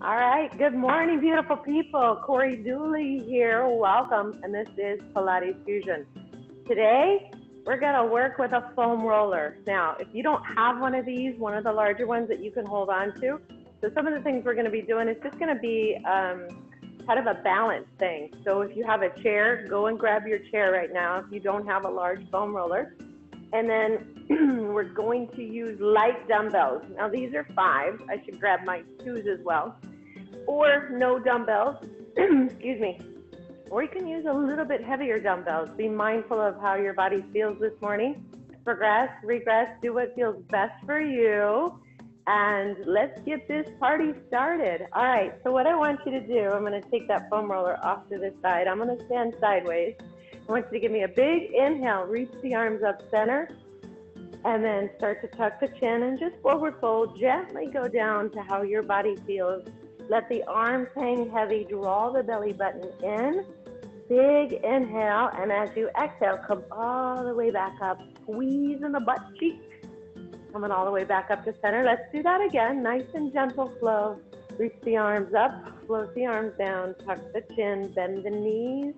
All right, good morning, beautiful people. Cory here, welcome, and this is Pilates Fusion. Today, we're gonna work with a foam roller. Now, if you don't have one of these, one of the larger ones that you can hold on to, so some of the things we're gonna be doing is just gonna be kind of a balance thing. So if you have a chair, go and grab your chair right now if you don't have a large foam roller. And then we're going to use light dumbbells. Now these are 5. I should grab my 2s as well. Or no dumbbells, excuse me. Or you can use a little bit heavier dumbbells. Be mindful of how your body feels this morning. Progress, regress, do what feels best for you. And let's get this party started. All right, so what I want you to do, I'm gonna take that foam roller off to the side. I'm gonna stand sideways. I want you to give me a big inhale, reach the arms up center, and then start to tuck the chin and just forward fold, gently go down to how your body feels. Let the arms hang heavy, draw the belly button in, big inhale, and as you exhale, come all the way back up, squeezing the butt cheek, coming all the way back up to center. Let's do that again, nice and gentle flow. Reach the arms up, float the arms down, tuck the chin, bend the knees,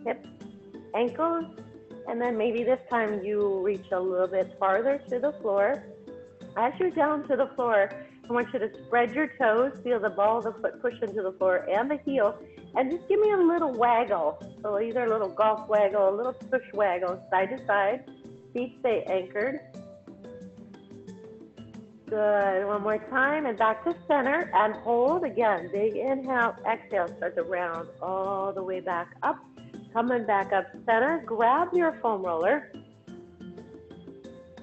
hips, ankles, and then maybe this time you reach a little bit farther to the floor. As you're down to the floor, I want you to spread your toes, feel the ball of the foot push into the floor and the heel, and just give me a little waggle. So either a little golf waggle, a little push waggle, side to side. Feet stay anchored. Good, one more time, and back to center, and hold again. Big inhale, exhale, start to round all the way back up. Coming back up center, grab your foam roller.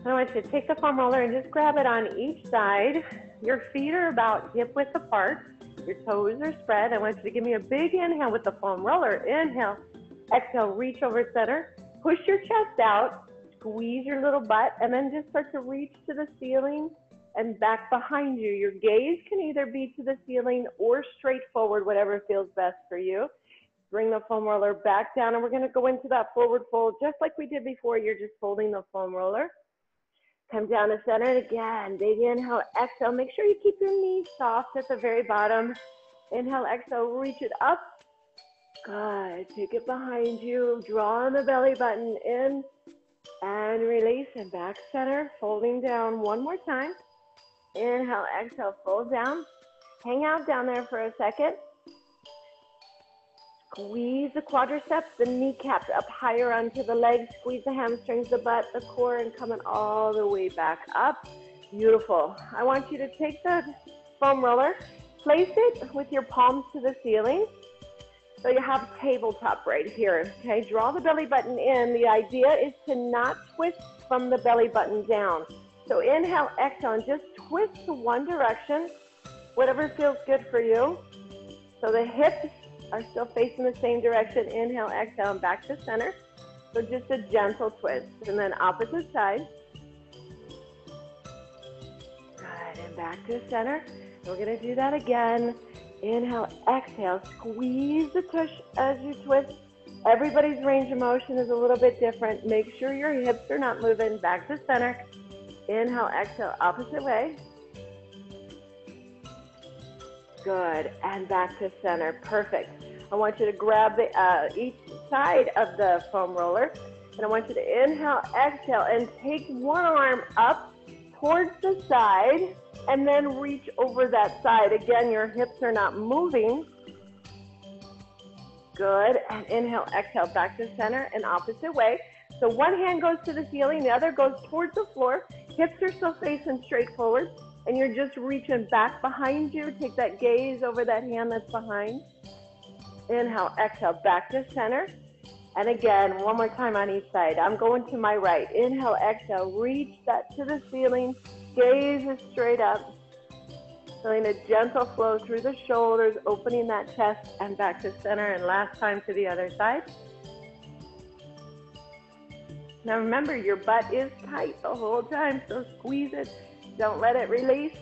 I want you to take the foam roller and just grab it on each side. Your feet are about hip width apart. Your toes are spread. I want you to give me a big inhale with the foam roller. Inhale, exhale, reach over center. Push your chest out, squeeze your little butt, and then just start to reach to the ceiling and back behind you. Your gaze can either be to the ceiling or straight forward, whatever feels best for you. Bring the foam roller back down, and we're gonna go into that forward fold just like we did before. You're just folding the foam roller. Come down to center again. Big inhale, exhale. Make sure you keep your knees soft at the very bottom. Inhale, exhale, reach it up. Good, take it behind you. Draw the belly button in and release, and back center, folding down one more time. Inhale, exhale, fold down. Hang out down there for a second. Squeeze the quadriceps, the kneecaps up higher onto the legs. Squeeze the hamstrings, the butt, the core, and coming all the way back up. Beautiful. I want you to take the foam roller, place it with your palms to the ceiling. So you have tabletop right here, okay? Draw the belly button in. The idea is to not twist from the belly button down. So inhale, exhale, and just twist to one direction, whatever feels good for you. So the hips are still facing the same direction. Inhale, exhale, and back to center. So just a gentle twist. And then opposite side. Good, and back to center. We're gonna do that again. Inhale, exhale, squeeze the tush as you twist. Everybody's range of motion is a little bit different. Make sure your hips are not moving. Back to center. Inhale, exhale, opposite way. Good, and back to center, perfect. I want you to grab each side of the foam roller, and I want you to inhale, exhale, and take one arm up towards the side, and then reach over that side. Again, your hips are not moving. Good, and inhale, exhale, back to center, and opposite way. So one hand goes to the ceiling, the other goes towards the floor. Hips are still facing straight forward. And you're just reaching back behind you. Take that gaze over that hand that's behind. Inhale, exhale, back to center. And again, one more time on each side. I'm going to my right. Inhale, exhale, reach that to the ceiling. Gaze is straight up. Feeling a gentle flow through the shoulders, opening that chest, and back to center. And last time to the other side. Now remember, your butt is tight the whole time, so squeeze it. Don't let it release.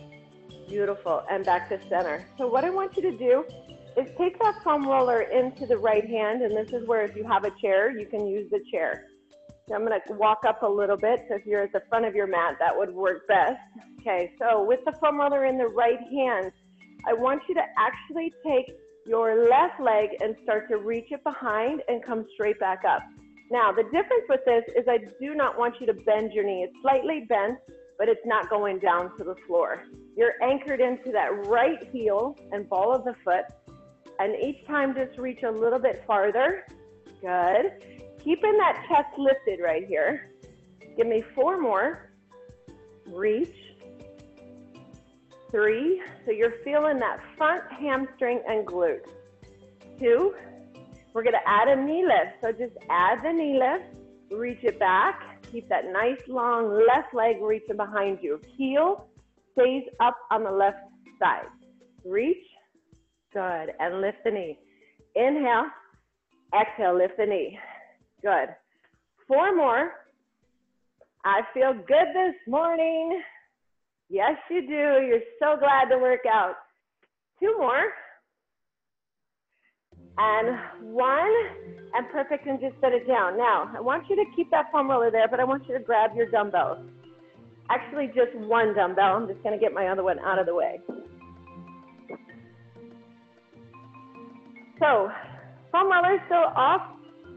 Beautiful, and back to center. So what I want you to do is take that foam roller into the right hand, and this is where if you have a chair, you can use the chair. So I'm gonna walk up a little bit, so if you're at the front of your mat, that would work best. Okay, so with the foam roller in the right hand, I want you to actually take your left leg and start to reach it behind and come straight back up. Now, the difference with this is I do not want you to bend your knee. It's slightly bent, but it's not going down to the floor. You're anchored into that right heel and ball of the foot. And each time just reach a little bit farther. Good. Keeping that chest lifted right here. Give me 4 more. Reach. 3. So you're feeling that front hamstring and glute. 2. We're going to add a knee lift. So just add the knee lift. Reach it back. Keep that nice long left leg reaching behind you. Heel stays up on the left side. Reach. Good. And lift the knee. Inhale. Exhale. Lift the knee. Good. 4 more. I feel good this morning. Yes, you do. You're so glad to work out. 2 more. And 1. And perfect. And just set it down. Now, I want you to keep that foam roller there, but I want you to grab your dumbbells. Actually, just 1 dumbbell. I'm just going to get my other one out of the way. So, foam roller is still off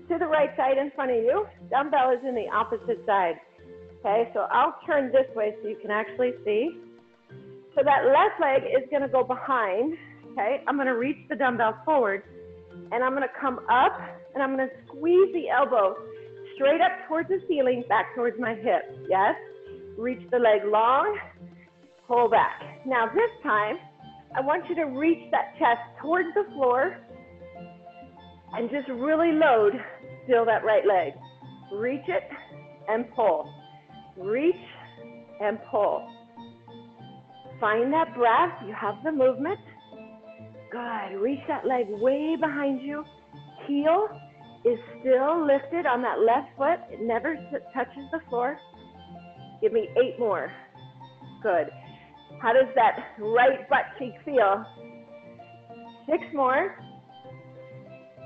to the right side in front of you. Dumbbell is in the opposite side. Okay, so I'll turn this way so you can actually see. So that left leg is going to go behind. Okay, I'm going to reach the dumbbell forward, and I'm going to come up, and I'm going to squeeze the elbow straight up towards the ceiling, back towards my hip. Yes, reach the leg long, pull back. Now this time, I want you to reach that chest towards the floor, and just really load still that right leg. Reach it and pull. Reach and pull. Find that breath. You have the movement. Good. Reach that leg way behind you. Heel is still lifted on that left foot. It never touches the floor. Give me 8 more. Good. How does that right butt cheek feel? 6 more.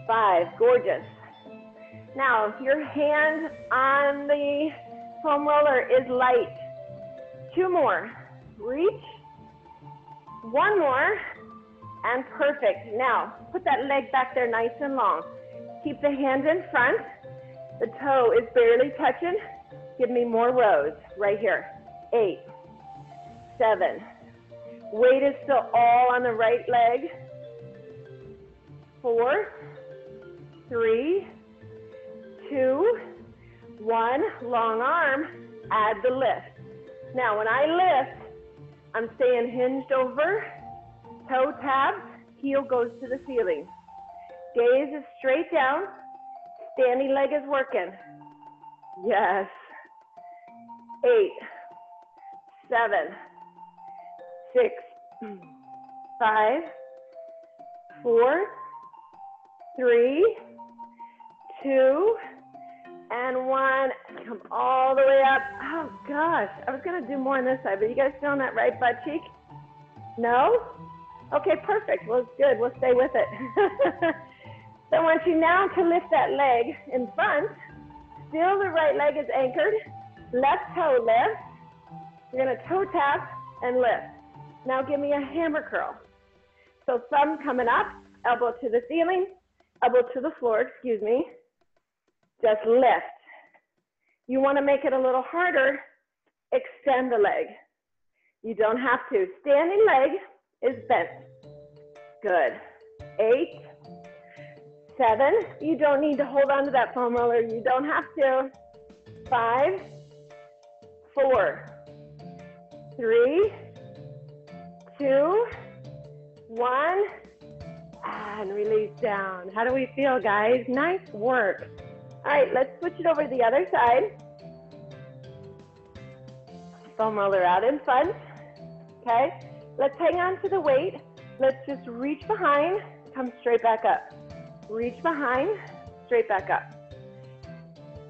5. Gorgeous. Now, your hand on the foam roller is light. 2 more. Reach. 1 more. And perfect. Now, put that leg back there nice and long. Keep the hand in front. The toe is barely touching. Give me more rows right here. 8. 7. Weight is still all on the right leg. 4. 3, 2, 1, long arm, add the lift. Now when I lift, I'm staying hinged over, toe taps, heel goes to the ceiling. Gaze is straight down, standing leg is working. Yes. 8, 7, 6, 5, 4, 3, 2, and 1. Come all the way up. Oh gosh, I was gonna do more on this side, but you guys feeling that right butt cheek? No? Okay, perfect. Well, it's good. We'll stay with it. So I want you now to lift that leg in front. Still the right leg is anchored. Left toe lifts. You're gonna toe tap and lift. Now give me a hammer curl. So thumb coming up, elbow to the ceiling, elbow to the floor, excuse me. Just lift. You want to make it a little harder, extend the leg. You don't have to. Standing leg is bent. Good. 8, 7. You don't need to hold on to that foam roller. You don't have to. 5, 4, 3, 2, 1. And release down. How do we feel, guys? Nice work. All right, let's switch it over to the other side. Foam roller out in front. Okay, let's hang on to the weight. Let's just reach behind, come straight back up. Reach behind, straight back up.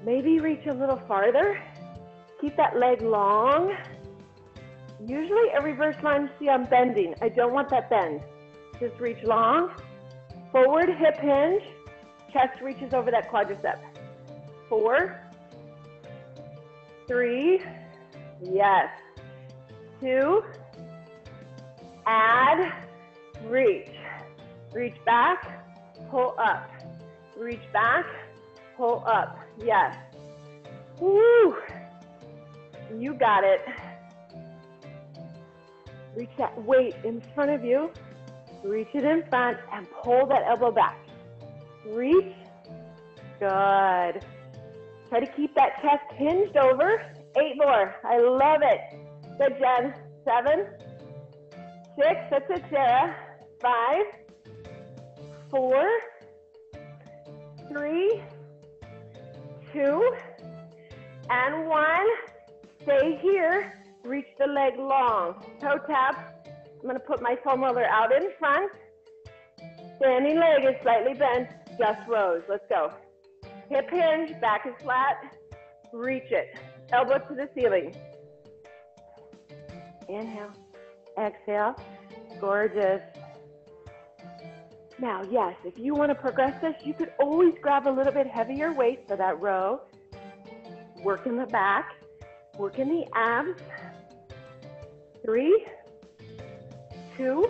Maybe reach a little farther. Keep that leg long. Usually a reverse lunge, see I'm bending. I don't want that bend. Just reach long. Forward hip hinge, chest reaches over that quadricep. 4, 3, yes. 2, add, reach. Reach back, pull up. Reach back, pull up. Yes. Woo! You got it. Reach that weight in front of you. Reach it in front and pull that elbow back. Reach. Good. Try to keep that chest hinged over. 8 more. I love it. Good, Jen. 7, 6. That's it, Sarah. 5, 4, 3, 2, and 1. Stay here. Reach the leg long. Toe tap. I'm going to put my foam roller out in front. Standing leg is slightly bent. Just rose. Let's go. Hip hinge. Back is flat. Reach it. Elbow to the ceiling. Inhale. Exhale. Gorgeous. Now, yes, if you want to progress this, you could always grab a little bit heavier weight for that row. Work in the back. Work in the abs. 3, 2,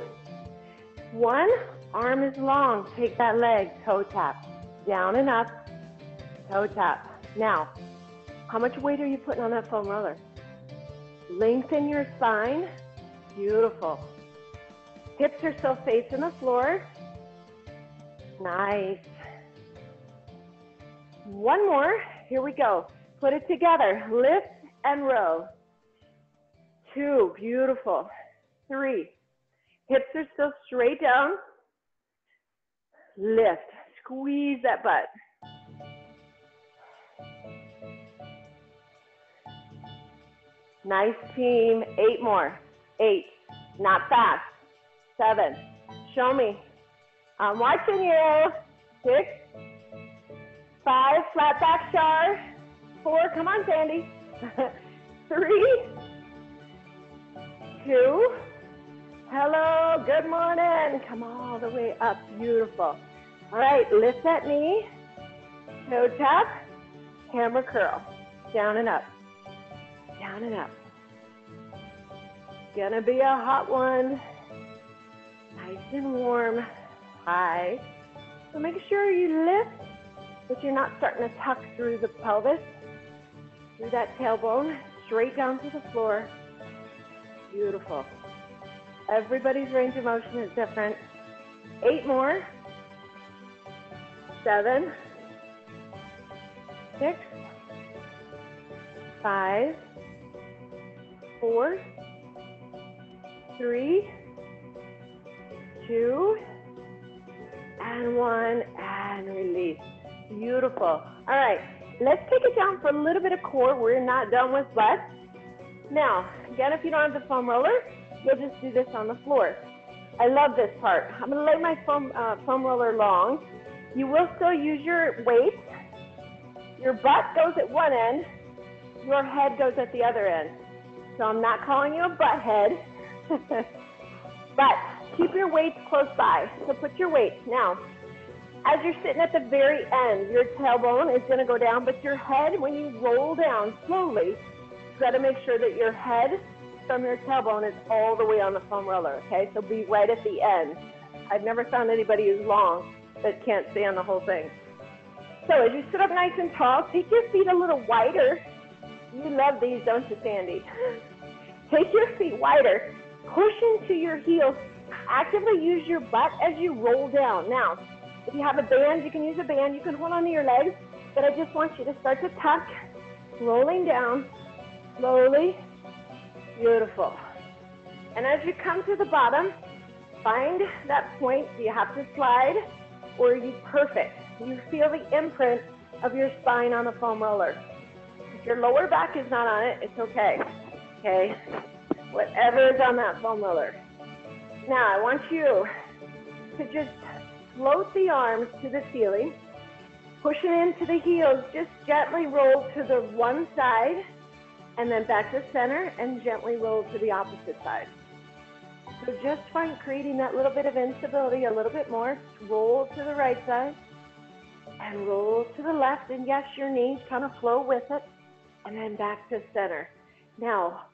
1. Arm is long. Take that leg. Toe tap. Down and up. Toe tap. Now, how much weight are you putting on that foam roller? Lengthen your spine. Beautiful. Hips are still facing the floor. Nice. One more. Here we go. Put it together. Lift and row. 2. Beautiful. 3. Hips are still straight down. Lift. Squeeze that butt. Nice team. 8 more. 8. Not fast. 7. Show me. I'm watching you. 6. 5. Flat back star. 4. Come on, Sandy. 3. 2. Hello. Good morning. Come all the way up. Beautiful. All right. Lift that knee. Toe tap. Hammer curl. Down and up. Down and up. Gonna be a hot one. Nice and warm. High. So make sure you lift, but you're not starting to tuck through the pelvis, through that tailbone, straight down to the floor. Beautiful. Everybody's range of motion is different. 8 more. 7, 6, 5, 4, 3, 2, and 1, and release. Beautiful. All right, let's take it down for a little bit of core. We're not done with butt. Now, again, if you don't have the foam roller, you'll just do this on the floor. I love this part. I'm gonna lay my foam roller long. You will still use your weight. Your butt goes at one end, your head goes at the other end. So I'm not calling you a butt head, but keep your weights close by. So put your weight. Now, as you're sitting at the very end, your tailbone is gonna go down, but your head, when you roll down slowly, you've gotta make sure that your head from your tailbone is all the way on the foam roller, okay? So be right at the end. I've never found anybody who's long that can't stay on the whole thing. So as you sit up nice and tall, take your feet a little wider. You love these, don't you, Sandy? Take your feet wider. Push into your heels. Actively use your butt as you roll down. Now, if you have a band, you can use a band. You can hold onto your legs, but I just want you to start to tuck, rolling down slowly. Beautiful. And as you come to the bottom, find that point. Do you have to slide, or are you perfect? You feel the imprint of your spine on the foam roller. If your lower back is not on it, it's okay. Okay? Whatever is on that foam roller. Now, I want you to just float the arms to the ceiling, pushing into the heels, just gently roll to the one side, and then back to center, and gently roll to the opposite side. So just find creating that little bit of instability a little bit more. Roll to the right side, and roll to the left, and yes, your knees kind of flow with it, and then back to center. Now,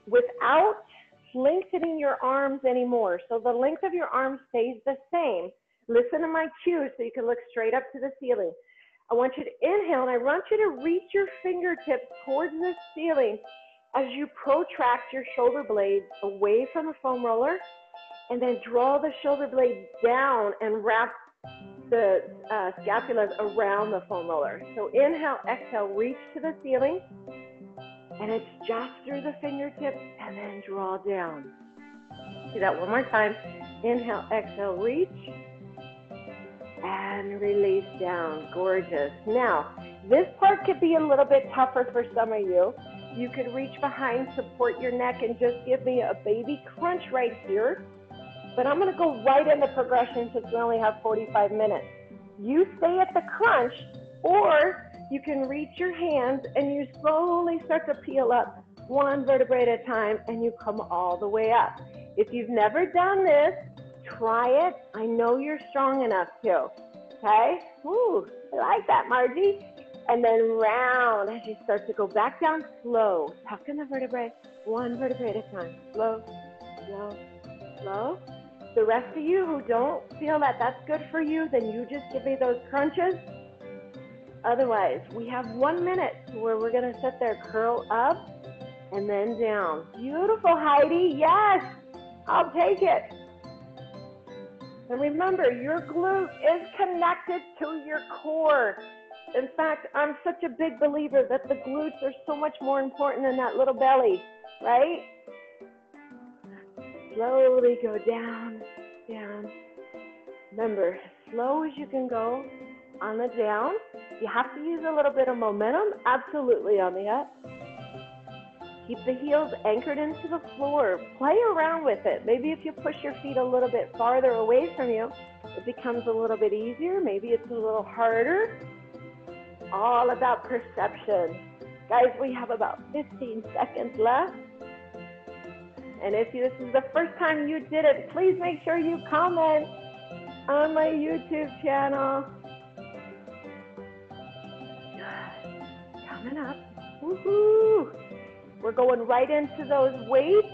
without lengthening your arms anymore. So the length of your arms stays the same. Listen to my cues so you can look straight up to the ceiling. I want you to inhale, and I want you to reach your fingertips towards the ceiling as you protract your shoulder blades away from the foam roller, and then draw the shoulder blades down and wrap the scapulas around the foam roller. So inhale, exhale, reach to the ceiling, and it's just through the fingertips, and then draw down. Do that one more time. Inhale, exhale, reach, and release down. Gorgeous. Now, this part could be a little bit tougher for some of you. You could reach behind, support your neck, and just give me a baby crunch right here. But I'm going to go right into progression since we only have 45 minutes. You stay at the crunch, or you can reach your hands and you slowly start to peel up one vertebrae at a time, and you come all the way up. If you've never done this, try it. I know you're strong enough to. Okay? Ooh, I like that, Margie. And then round as you start to go back down slow. Tuck in the vertebrae, one vertebrae at a time. Slow, slow, slow. The rest of you who don't feel that that's good for you, then you just give me those crunches. Otherwise, we have 1 minute where we're going to sit there, curl up, and then down. Beautiful, Heidi. Yes, I'll take it. And remember, your glute is connected to your core. In fact, I'm such a big believer that the glutes are so much more important than that little belly, right? Slowly go down, down. Remember, as slow as you can go on the down. You have to use a little bit of momentum, absolutely, on the up. Keep the heels anchored into the floor. Play around with it. Maybe if you push your feet a little bit farther away from you, it becomes a little bit easier. Maybe it's a little harder. All about perception. Guys, we have about 15 seconds left. And if this is the first time you did it, please make sure you comment on my YouTube channel. Coming up. Woohoo! We're going right into those weights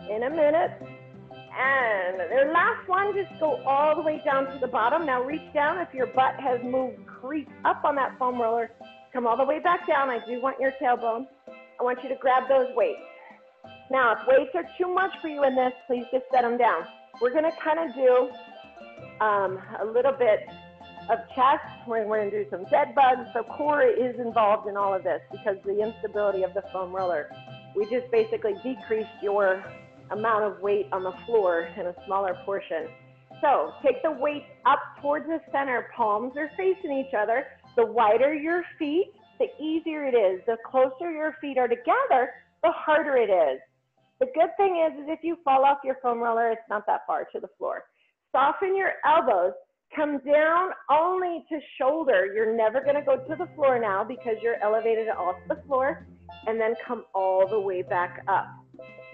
in a minute. And the last one, just go all the way down to the bottom. Now reach down. If your butt has moved, creep up on that foam roller. Come all the way back down. I do want your tailbone. I want you to grab those weights. Now, if weights are too much for you in this, please just set them down. We're going to kind of do a little bit of chest. We're going to do some dead bugs. So Cory is involved in all of this because of the instability of the foam roller. We just basically decreased your amount of weight on the floor in a smaller portion. So take the weight up towards the center. Palms are facing each other. The wider your feet, the easier it is. The closer your feet are together, the harder it is. The good thing is if you fall off your foam roller, it's not that far to the floor. Soften your elbows. Come down only to shoulder. You're never going to go to the floor now because you're elevated off the floor, and then come all the way back up.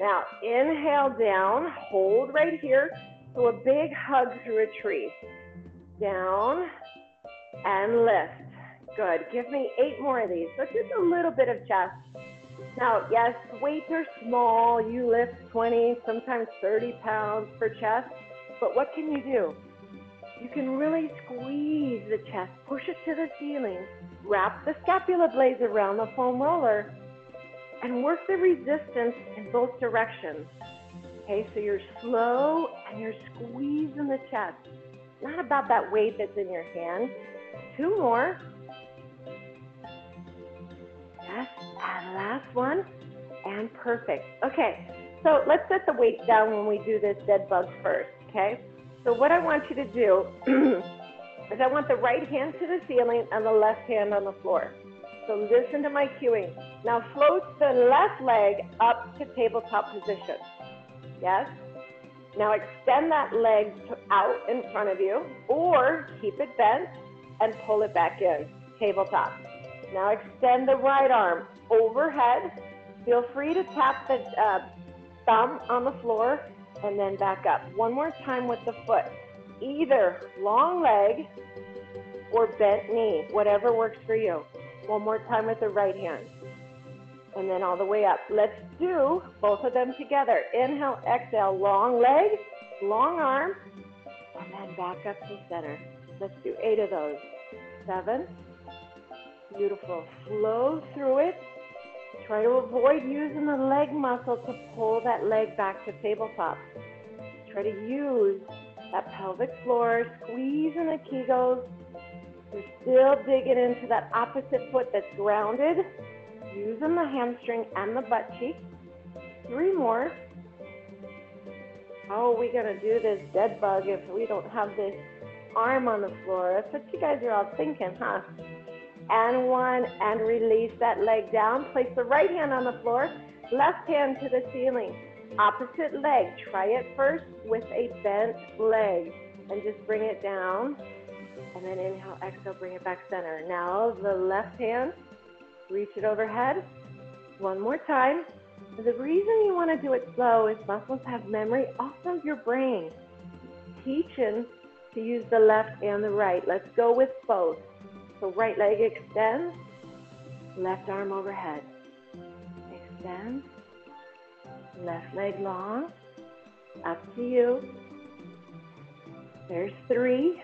Now, inhale down, hold right here. So a big hug through a tree. Down and lift. Good. Give me 8 more of these. So just a little bit of chest. Now, yes, weights are small. You lift 20, sometimes 30 pounds per chest. But what can you do? You can really squeeze the chest, push it to the ceiling, wrap the scapula blades around the foam roller, and work the resistance in both directions. Okay, so you're slow and you're squeezing the chest. Not about that weight that's in your hand. 2 more. Yes, and last one, and perfect. Okay, so let's set the weights down when we do this dead bug first, okay? So what I want you to do is I want the right hand to the ceiling and the left hand on the floor. So listen to my cueing. Now float the left leg up to tabletop position. Yes? Now extend that leg out in front of you, or keep it bent and pull it back in, tabletop. Now extend the right arm overhead. Feel free to tap the thumb on the floor and then back up. One more time with the foot. Either long leg or bent knee, whatever works for you. One more time with the right hand. and then all the way up. Let's do both of them together. Inhale, exhale, long leg, long arm, and then back up to center. Let's do 8 of those. 7. Beautiful. Flow through it. Try to avoid using the leg muscle to pull that leg back to tabletop. Try to use that pelvic floor, squeezing the kegels. You're still digging into that opposite foot that's grounded, using the hamstring and the butt cheek. 3 more. How are we going to do this dead bug if we don't have this arm on the floor? That's what you guys are all thinking, huh? And 1, and release that leg down. Place the right hand on the floor, left hand to the ceiling. Opposite leg. Try it first with a bent leg, and just bring it down. And then inhale, exhale, bring it back center. Now the left hand, reach it overhead. 1 more time. The reason you want to do it slow is muscles have memory off of your brain. Teaching to use the left and the right. Let's go with both. So right leg extends, left arm overhead. Extend, left leg long, up to you. There's 3.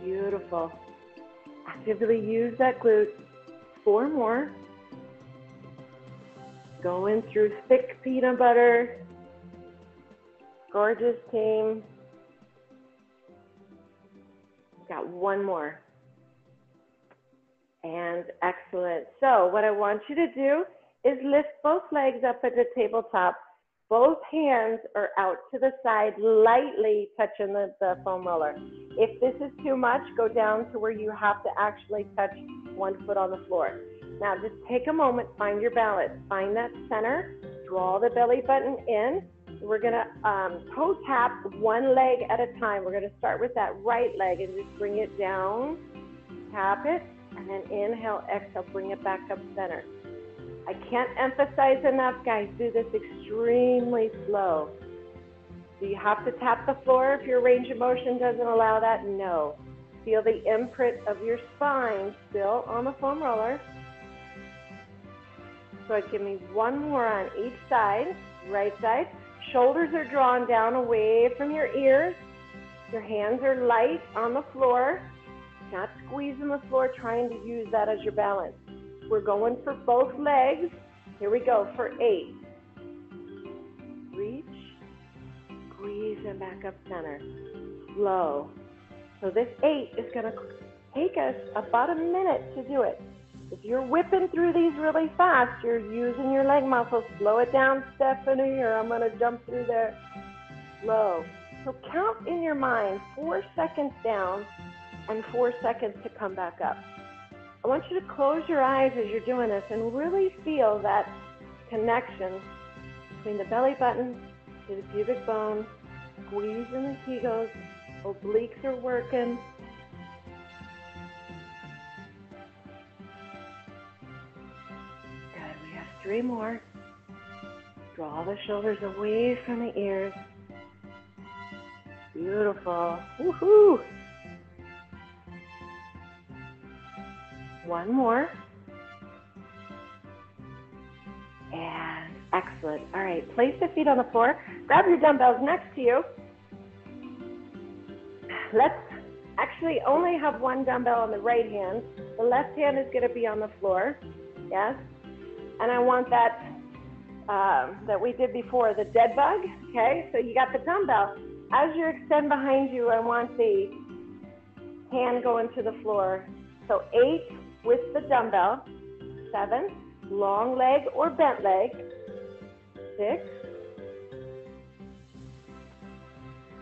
Beautiful. Actively use that glute. 4 more. Going through thick peanut butter. Gorgeous team. Got 1 more. And excellent. So what I want you to do is lift both legs up at the tabletop. Both hands are out to the side, lightly touching the foam roller. If this is too much, go down to where you have to actually touch 1 foot on the floor. Now just take a moment, find your balance, find that center, draw the belly button in. We're gonna toe tap 1 leg at a time. We're gonna start with that right leg and just bring it down, tap it, and then inhale, exhale, bring it back up center. I can't emphasize enough, guys, do this extremely slow. Do you have to tap the floor if your range of motion doesn't allow that? No. Feel the imprint of your spine still on the foam roller. So give me 1 more on each side, right side. Shoulders are drawn down away from your ears. Your hands are light on the floor. Not squeezing the floor, trying to use that as your balance. We're going for both legs. Here we go for 8. Reach, squeeze, and back up center. Slow. So this 8 is going to take us about a minute to do it. If you're whipping through these really fast, you're using your leg muscles. Slow it down, Stephanie, or I'm going to jump through there. Slow. So count in your mind 4 seconds down and 4 seconds to come back up. I want you to close your eyes as you're doing this and really feel that connection between the belly button to the pubic bone, squeezing the kegels, obliques are working. Good, we have 3 more. Draw the shoulders away from the ears. Beautiful. Woohoo! 1 more. And excellent. All right, place the feet on the floor. Grab your dumbbells next to you. Let's actually only have 1 dumbbell on the right hand. The left hand is going to be on the floor. Yes? And I want that that we did before, the dead bug. Okay, so you got the dumbbell. As you extend behind you, I want the hand going to the floor. So 8 with the dumbbell, 7, long leg or bent leg, 6,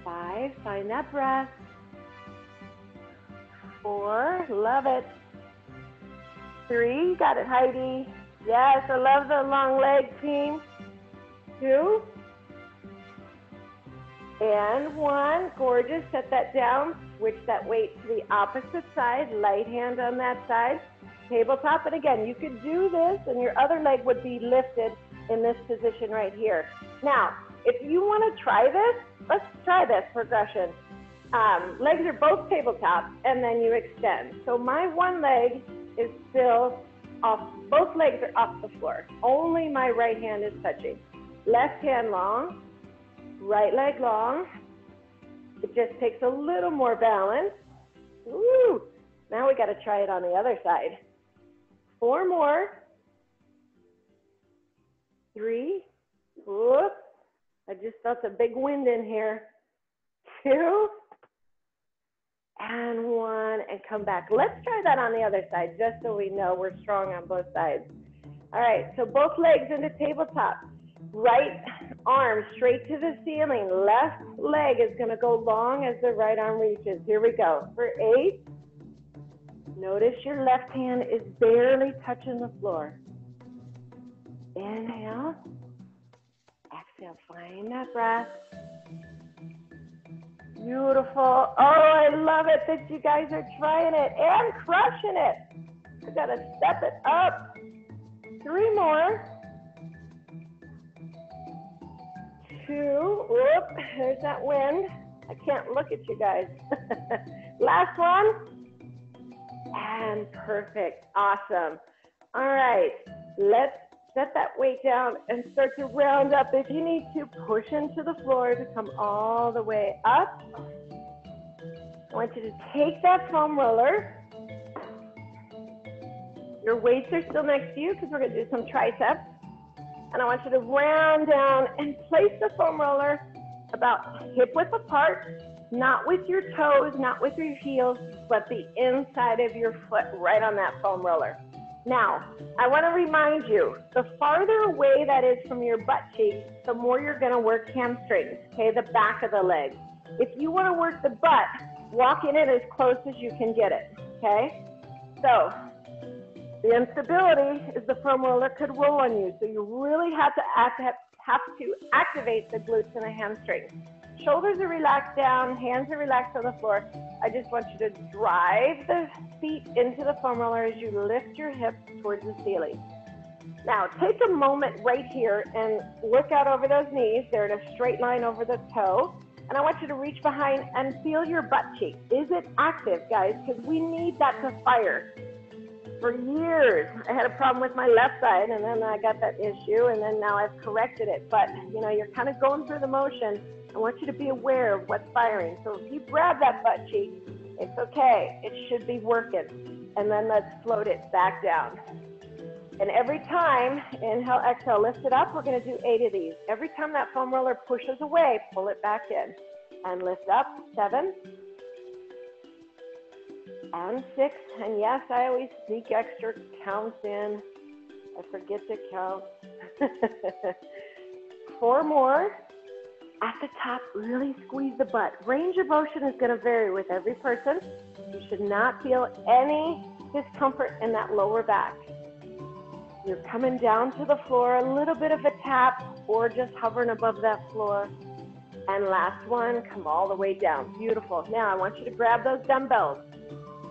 5, find that breath, 4, love it, 3, got it, Heidi, yes, I love the long leg team, 2, and 1, gorgeous, set that down, switch that weight to the opposite side, light hand on that side, tabletop, and again, you could do this and your other leg would be lifted in this position right here. Now, if you want to try this, let's try this progression. Legs are both tabletop and then you extend. So my 1 leg is still off, both legs are off the floor. Only my right hand is touching. Left hand long, right leg long. It just takes a little more balance. Woo! Now we got to try it on the other side. 4 more. 3. Whoop. I just felt a big wind in here. 2. And 1, and come back. Let's try that on the other side, just so we know we're strong on both sides. All right, so both legs into tabletop. Right arm straight to the ceiling. Left leg is gonna go long as the right arm reaches. Here we go. For 8, notice your left hand is barely touching the floor. Inhale. Exhale, find that breath. Beautiful. Oh, I love it that you guys are trying it and crushing it. I gotta step it up. 3 more. 2. Whoop, there's that wind. I can't look at you guys. Last one. And perfect. Awesome. All right, let's set that weight down and start to round up. If you need to, push into the floor to come all the way up. I want you to take that foam roller. Your weights are still next to you because we're going to do some triceps. And I want you to round down and place the foam roller about hip width apart, not with your toes, not with your heels, but the inside of your foot right on that foam roller. Now, I want to remind you, the farther away that is from your butt cheek, the more you're going to work hamstrings, okay, the back of the leg. If you want to work the butt, walk in it as close as you can get it, okay? So, the instability is the foam roller could roll on you, so you really have to activate the glutes and the hamstrings. Shoulders are relaxed down, hands are relaxed on the floor. I just want you to drive the feet into the foam roller as you lift your hips towards the ceiling. Now, take a moment right here and look out over those knees. They're in a straight line over the toe. And I want you to reach behind and feel your butt cheek. Is it active, guys? Because we need that to fire. For years, I had a problem with my left side, and then I got that issue, and then now I've corrected it. But, you know, you're kind of going through the motion. I want you to be aware of what's firing. So if you grab that butt cheek, it's okay. It should be working. And then let's float it back down. And every time, inhale, exhale, lift it up. We're going to do 8 of these. Every time that foam roller pushes away, pull it back in. And lift up, 7. And 6. And yes, I always sneak extra counts in. I forget to count. 4 more. At the top, really squeeze the butt. Range of motion is going to vary with every person. You should not feel any discomfort in that lower back. You're coming down to the floor, a little bit of a tap, or just hovering above that floor. And last one, come all the way down. Beautiful. Now I want you to grab those dumbbells.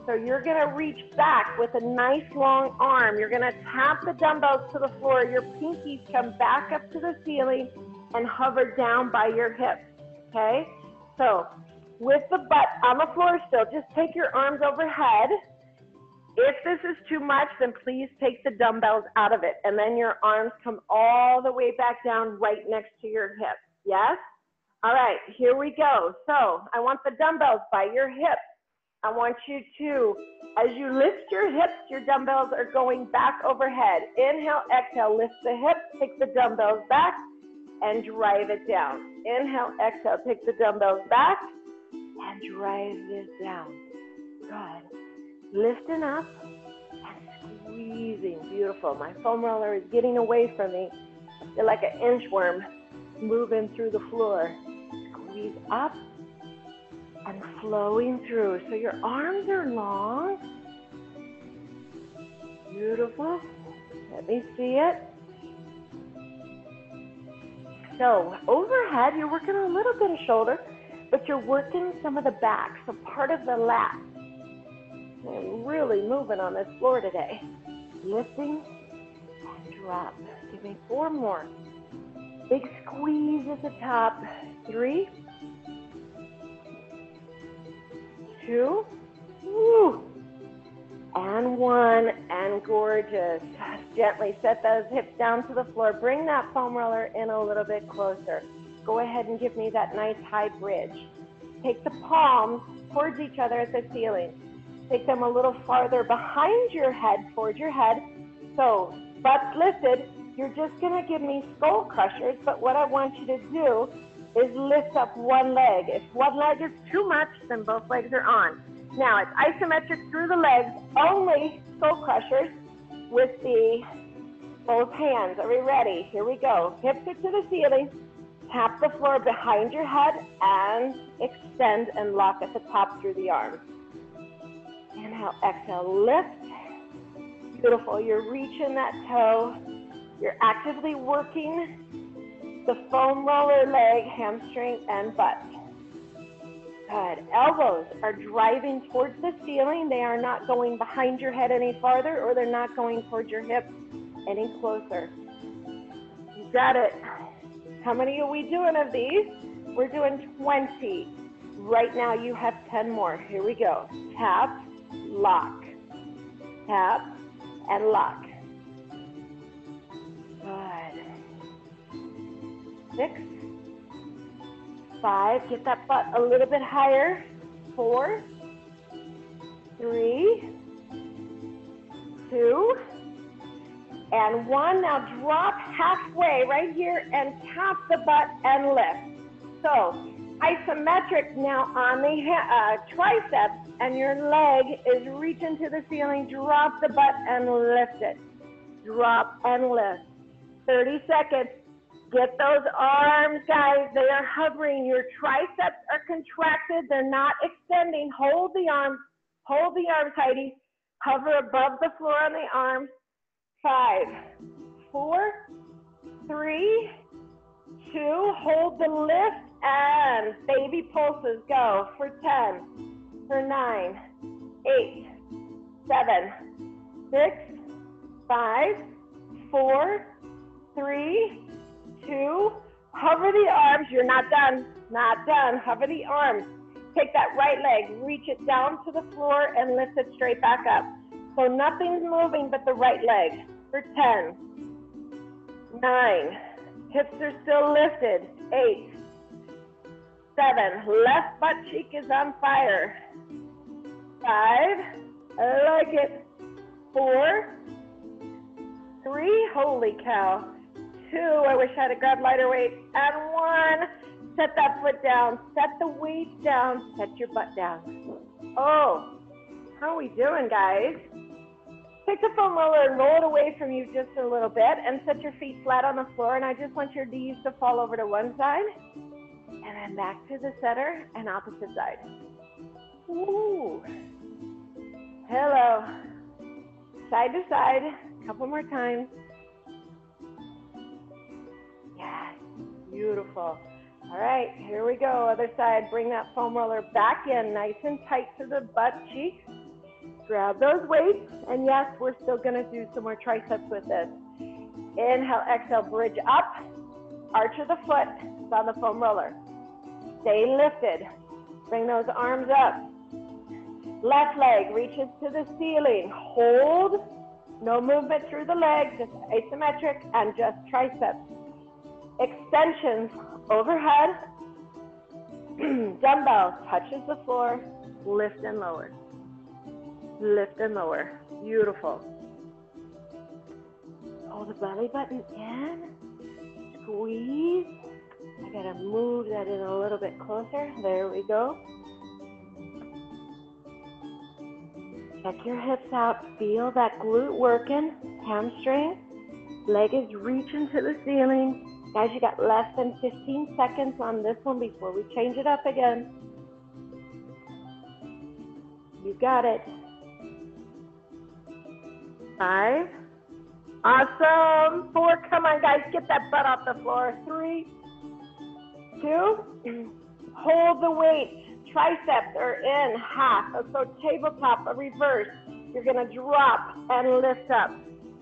So you're going to reach back with a nice long arm. You're going to tap the dumbbells to the floor. Your pinkies come back up to the ceiling and hover down by your hips, okay? So with the butt on the floor still, just take your arms overhead. If this is too much, then please take the dumbbells out of it. And then your arms come all the way back down right next to your hips, yes? All right, here we go. So I want the dumbbells by your hips. I want you to, as you lift your hips, your dumbbells are going back overhead. Inhale, exhale, lift the hips, take the dumbbells back, and drive it down. Inhale, exhale, take the dumbbells back, and drive this down. Good. Lifting up and squeezing. Beautiful. My foam roller is getting away from me. I feel like an inchworm moving through the floor. Squeeze up and flowing through. So your arms are long. Beautiful. Let me see it. So overhead, you're working a little bit of shoulder, but you're working some of the back, so part of the lat. I'm really moving on this floor today. Lifting and drop. Give me 4 more. Big squeeze at the top. 3, 2, woo. And one, and gorgeous. Just gently set those hips down to the floor. Bring that foam roller in a little bit closer. Go ahead and give me that nice high bridge. Take the palms towards each other at the ceiling. Take them a little farther behind your head, towards your head. So, butt's lifted. You're just gonna give me skull crushers, but what I want you to do is lift up one leg. If one leg is too much, then both legs are on. Now it's isometric through the legs, only skull crushers with both hands. Are we ready? Here we go. Hips are to the ceiling. Tap the floor behind your head and extend and lock at the top through the arms. Inhale, exhale, lift. Beautiful. You're reaching that toe. You're actively working the foam roller leg, hamstring, and butt. Good. Elbows are driving towards the ceiling. They are not going behind your head any farther, or they're not going towards your hips any closer. You got it. How many are we doing of these? We're doing 20. Right now you have 10 more. Here we go. Tap, lock, tap, and lock. Good. 6, 5, get that butt a little bit higher. 4, 3, 2, and 1. Now drop halfway right here and tap the butt and lift. So isometric now on the triceps, and your leg is reaching to the ceiling. Drop the butt and lift it. Drop and lift. 30 seconds. Get those arms, guys. They are hovering. Your triceps are contracted. They're not extending. Hold the arms. Hold the arms, Heidi. Hover above the floor on the arms. 5, 4, 3, 2. Hold the lift and baby pulses. Go for 10, for 9, 8, 7, 6, 5, 4, 3, 2. Hover the arms. You're not done. Not done. Hover the arms. Take that right leg. Reach it down to the floor and lift it straight back up. So nothing's moving but the right leg. For 10, 9. Hips are still lifted. 8, 7. Left butt cheek is on fire. 5. I like it. 4, 3. Holy cow. 2. I wish I had grabbed lighter weight. And 1. Set that foot down. Set the weight down. Set your butt down. Oh, how are we doing, guys? Take the foam roller and roll it away from you just a little bit and set your feet flat on the floor. And I just want your knees to fall over to one side and then back to the center and opposite side. Ooh. Hello. Side to side. A couple more times. Yes. Beautiful. All right. Here we go. Other side. Bring that foam roller back in nice and tight to the butt cheeks. Grab those weights, and yes, we're still gonna do some more triceps with this. Inhale, exhale, bridge up, arch of the foot, it's on the foam roller. Stay lifted, bring those arms up. Left leg reaches to the ceiling, hold, no movement through the legs, just isometric and just triceps. Extensions overhead, dumbbell touches the floor, lift and lower. Lift and lower. Beautiful. Hold the belly button in. Squeeze. I gotta move that in a little bit closer. There we go. Check your hips out. Feel that glute working. Hamstring. Leg is reaching to the ceiling. Guys, you got less than 15 seconds on this one before we change it up again. You got it. 5. Awesome. 4. Come on, guys. Get that butt off the floor. 3, 2. Hold the weight. Triceps are in half. So tabletop, a reverse. You're going to drop and lift up.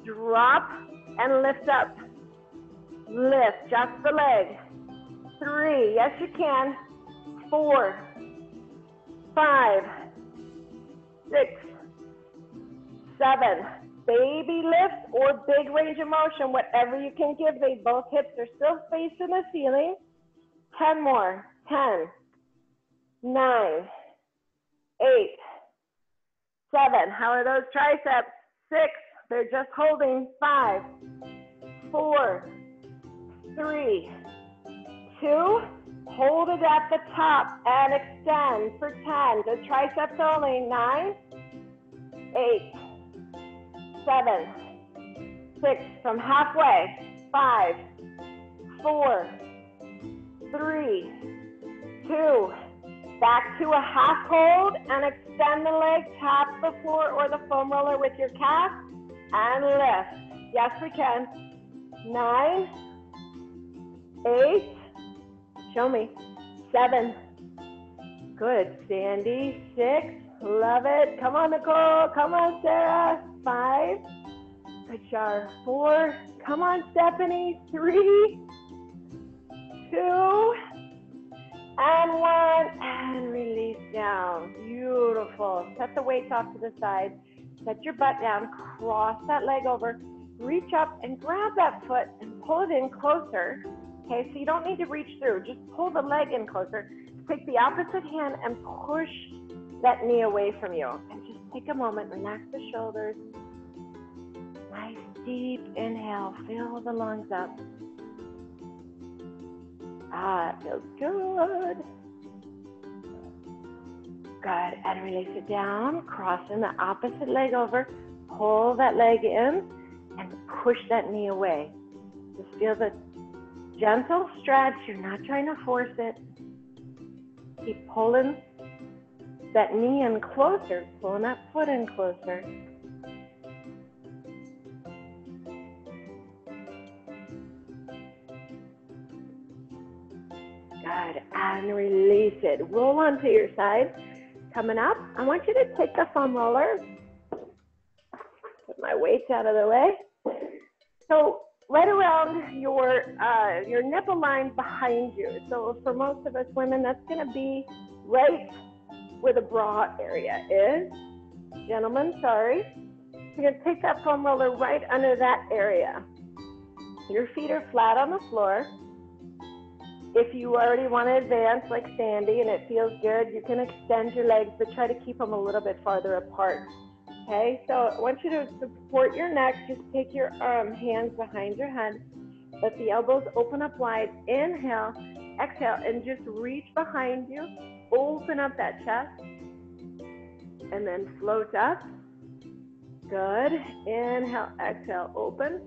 Drop and lift up. Lift. Just the leg. 3. Yes, you can. 4, 5, 6, 7, baby lift or big range of motion, whatever you can give me. Both hips are still facing the ceiling. 10 more. 10, 9, 8, 7. How are those triceps? 6, they're just holding. 5, 4, 3, 2, hold it at the top and extend for 10. The triceps only. 9, 8, 7, 6, from halfway. 5, 4, 3, 2, back to a half hold and extend the leg, tap the floor or the foam roller with your calf and lift. Yes, we can. 9, 8, show me. 7, good. Sandy. 6, love it. Come on, Nicole. Come on, Sarah. 5, good job. 4, come on, Stephanie. 3, 2, and 1, and release down. Beautiful. Set the weights off to the side. Set your butt down. Cross that leg over. Reach up and grab that foot and pull it in closer. Okay, so you don't need to reach through. Just pull the leg in closer. Take the opposite hand and push that knee away from you. And just take a moment. Relax the shoulders. Nice deep inhale. Fill the lungs up. Ah, it feels good. Good, and release it down. Crossing the opposite leg over. Pull that leg in and push that knee away. Just feel the gentle stretch. You're not trying to force it. Keep pulling that knee in closer, pulling that foot in closer. Good, and release it. Roll onto your side. Coming up, I want you to take the foam roller. Put my weights out of the way. So right around your nipple line behind you. So for most of us women, that's gonna be right where the bra area is. Gentlemen, sorry. You're gonna take that foam roller right under that area. Your feet are flat on the floor. If you already want to advance like Sandy and it feels good, you can extend your legs, but try to keep them a little bit farther apart. Okay, so I want you to support your neck. Just take your hands behind your head. Let the elbows open up wide. Inhale, exhale, and just reach behind you. Open up that chest. And then float up. Good. Inhale, exhale, open.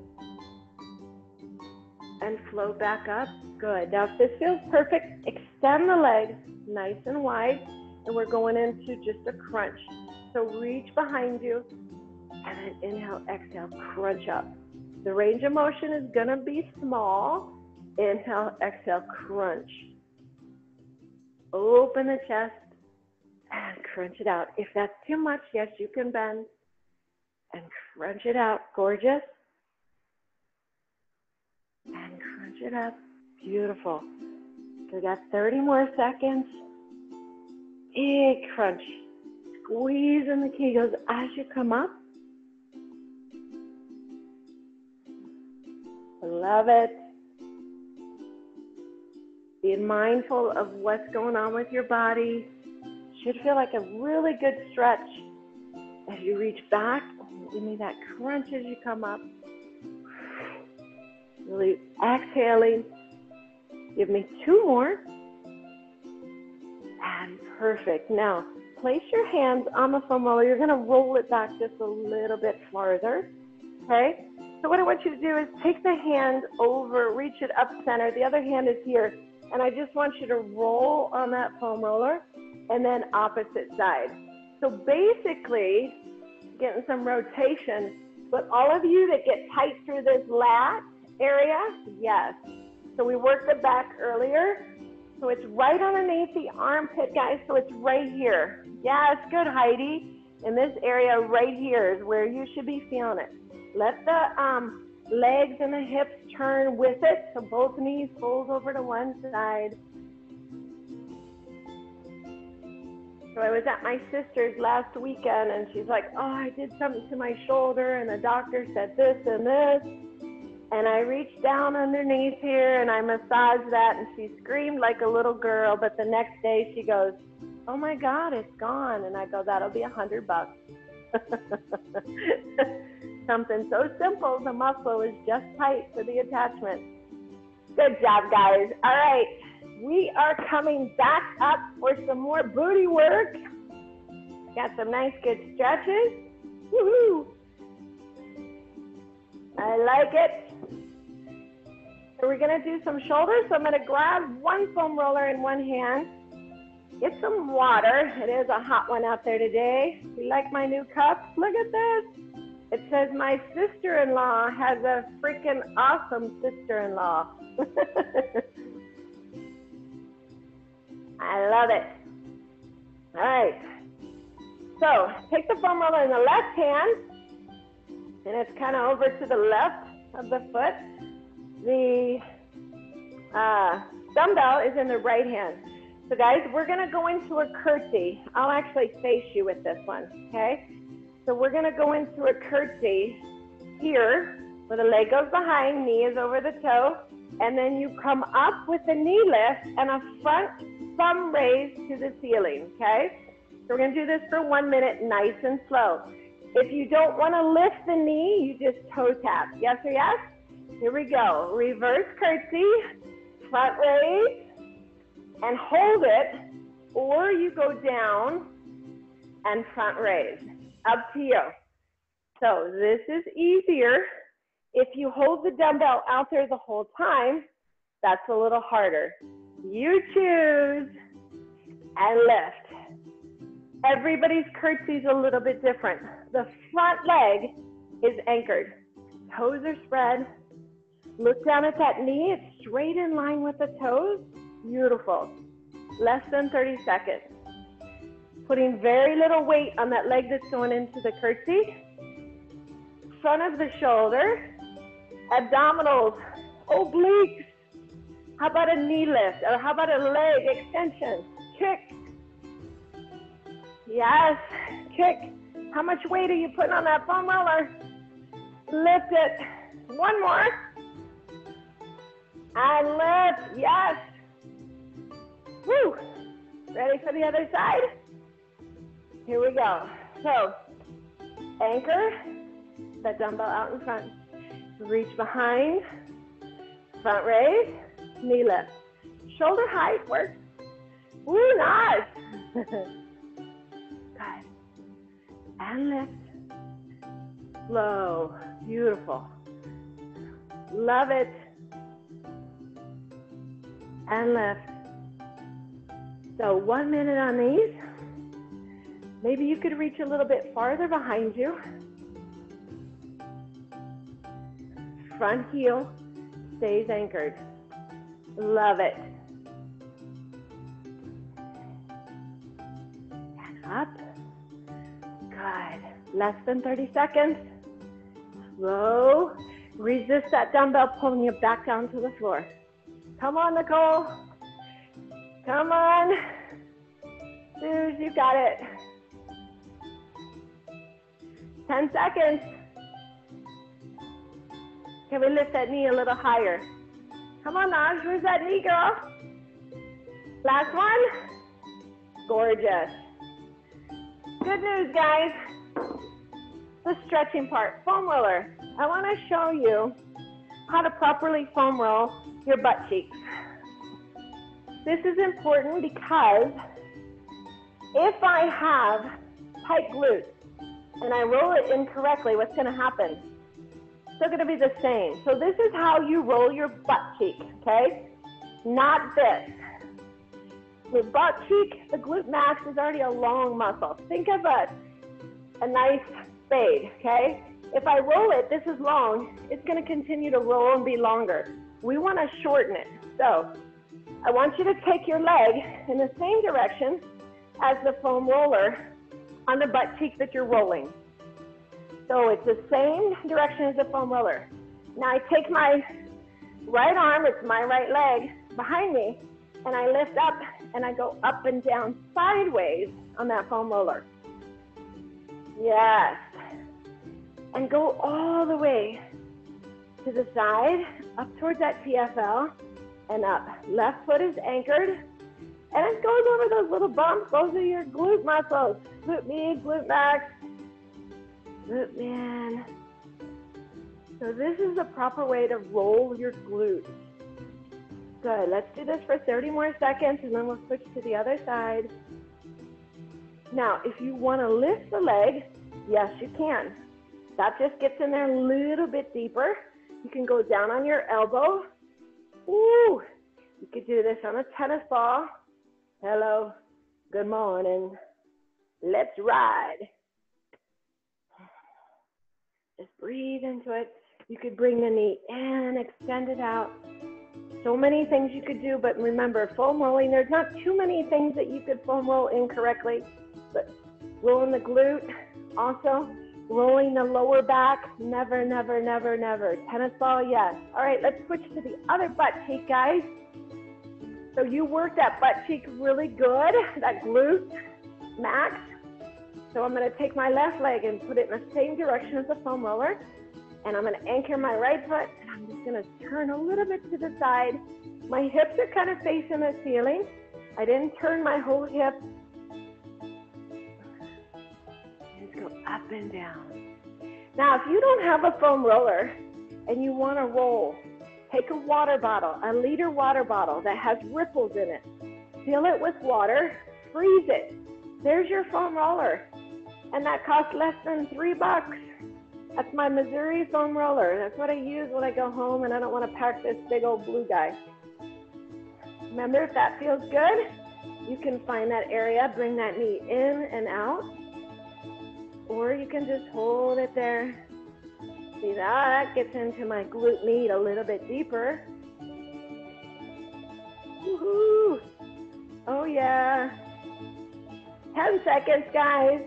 And float back up. Good. Now, if this feels perfect, extend the legs nice and wide, and we're going into just a crunch. So reach behind you, and then inhale, exhale, crunch up. The range of motion is gonna be small. Inhale, exhale, crunch. Open the chest, and crunch it out. If that's too much, yes, you can bend, and crunch it out. Gorgeous. And crunch it up. Beautiful. So we got 30 more seconds. Big crunch. Squeeze in the kegels as you come up. Love it. Being mindful of what's going on with your body. Should feel like a really good stretch as you reach back. Give me that crunch as you come up. Really exhaling. Give me 2 more. And perfect. Now, place your hands on the foam roller. You're going to roll it back just a little bit farther. Okay? So what I want you to do is take the hand over, reach it up center. The other hand is here. And I just want you to roll on that foam roller and then opposite side. So basically, getting some rotation. But all of you that get tight through this lat area, yes. So we worked the back earlier. So it's right underneath the armpit, guys. So it's right here. Yes, good, Heidi. In this area right here is where you should be feeling it. Let the legs and the hips turn with it. So both knees fold over to one side. So I was at my sister's last weekend, and she's like, oh, I did something to my shoulder, and the doctor said this and this. And I reached down underneath here, and I massaged that, and she screamed like a little girl. But the next day, she goes, oh, my God, it's gone. And I go, that'll be $100. Something so simple, the muscle is just tight for the attachment. Good job, guys. All right, we are coming back up for some more booty work. Got some nice good stretches. Woohoo! I like it. So we're gonna do some shoulders. So I'm gonna grab one foam roller in one hand, get some water. It is a hot one out there today. You like my new cup? Look at this. It says my sister-in-law has a freaking awesome sister-in-law. I love it. All right. So take the foam roller in the left hand, and it's kind of over to the left of the foot. The dumbbell is in the right hand. So guys, we're gonna go into a curtsy. I'll actually face you with this one, okay? So we're gonna go into a curtsy here, where the leg goes behind, knee is over the toe, and then you come up with a knee lift and a front thumb raise to the ceiling, okay? So we're gonna do this for 1 minute, nice and slow. If you don't wanna lift the knee, you just toe tap. Yes or yes? Here we go. Reverse curtsy, front raise, and hold it, or you go down and front raise. Up to you. So this is easier. If you hold the dumbbell out there the whole time, that's a little harder. You choose and lift. Everybody's curtsy is a little bit different. The front leg is anchored. Toes are spread. Look down at that knee. It's straight in line with the toes. Beautiful. Less than 30 seconds. Putting very little weight on that leg that's going into the curtsy. Front of the shoulder. Abdominals. Obliques. How about a knee lift? Or how about a leg extension? Kick. Yes. Kick. How much weight are you putting on that foam roller? Lift it. One more. And lift. Yes. Woo. Ready for the other side? Here we go. So, anchor that dumbbell out in front. Reach behind. Front raise. Knee lift. Shoulder height works. Woo, nice. Good. And lift. Slow. Beautiful. Love it. And lift. So 1 minute on these. Maybe you could reach a little bit farther behind you. Front heel stays anchored. Love it. And up. Good. Less than 30 seconds. Slow. Resist that dumbbell pulling you back down to the floor. Come on, Nicole. Come on. Suze, you got it. 10 seconds. Can we lift that knee a little higher? Come on, Naj, where's that knee, girl? Last one. Gorgeous. Good news, guys. The stretching part, foam roller. I want to show you how to properly foam roll your butt cheeks. This is important because if I have tight glutes and I roll it incorrectly, what's going to happen? It's still going to be the same. So this is how you roll your butt cheek, okay? Not this. Your butt cheek, the glute max is already a long muscle. Think of a nice spade, okay? If I roll it, this is long, it's going to continue to roll and be longer. We want to shorten it. So I want you to take your leg in the same direction as the foam roller on the butt cheek that you're rolling. So it's the same direction as the foam roller. Now I take my right arm, it's my right leg, behind me, and I lift up and I go up and down sideways on that foam roller. Yes. And go all the way to the side, up towards that TFL, and up. Left foot is anchored, and it goes over those little bumps. Those are your glute muscles. Glute med, glute max, glute min. So this is the proper way to roll your glutes. Good, let's do this for 30 more seconds, and then we'll switch to the other side. Now, if you want to lift the leg, yes, you can. That just gets in there a little bit deeper. You can go down on your elbow. Ooh, you could do this on a tennis ball. Hello, good morning. Let's ride. Just breathe into it. You could bring the knee in, extend it out. So many things you could do, but remember, foam rolling, there's not too many things that you could foam roll incorrectly, but rolling the glute, also rolling the lower back, never, never, never, never. Tennis ball, yes. All right, let's switch to the other butt cheek, guys. So you worked that butt cheek really good, that glute max. So I'm gonna take my left leg and put it in the same direction as the foam roller, and I'm gonna anchor my right foot, and I'm just gonna turn a little bit to the side. My hips are kind of facing the ceiling. I didn't turn my whole hip. Just go up and down. Now, if you don't have a foam roller and you wanna roll, take a water bottle, a liter water bottle that has ripples in it. Fill it with water, freeze it. There's your foam roller. And that costs less than $3. That's my Missouri foam roller. That's what I use when I go home and I don't want to pack this big old blue guy. Remember, if that feels good, you can find that area, bring that knee in and out, or you can just hold it there. See, that gets into my glute med a little bit deeper. Woohoo! Oh yeah. 10 seconds, guys.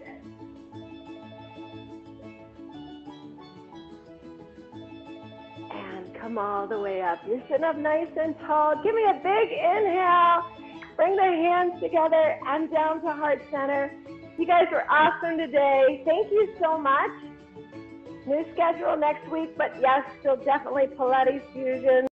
Come all the way up. You're sitting up nice and tall. Give me a big inhale. Bring the hands together and down to heart center. You guys were awesome today. Thank you so much. New schedule next week, but yes, still definitely Pilates Fusion.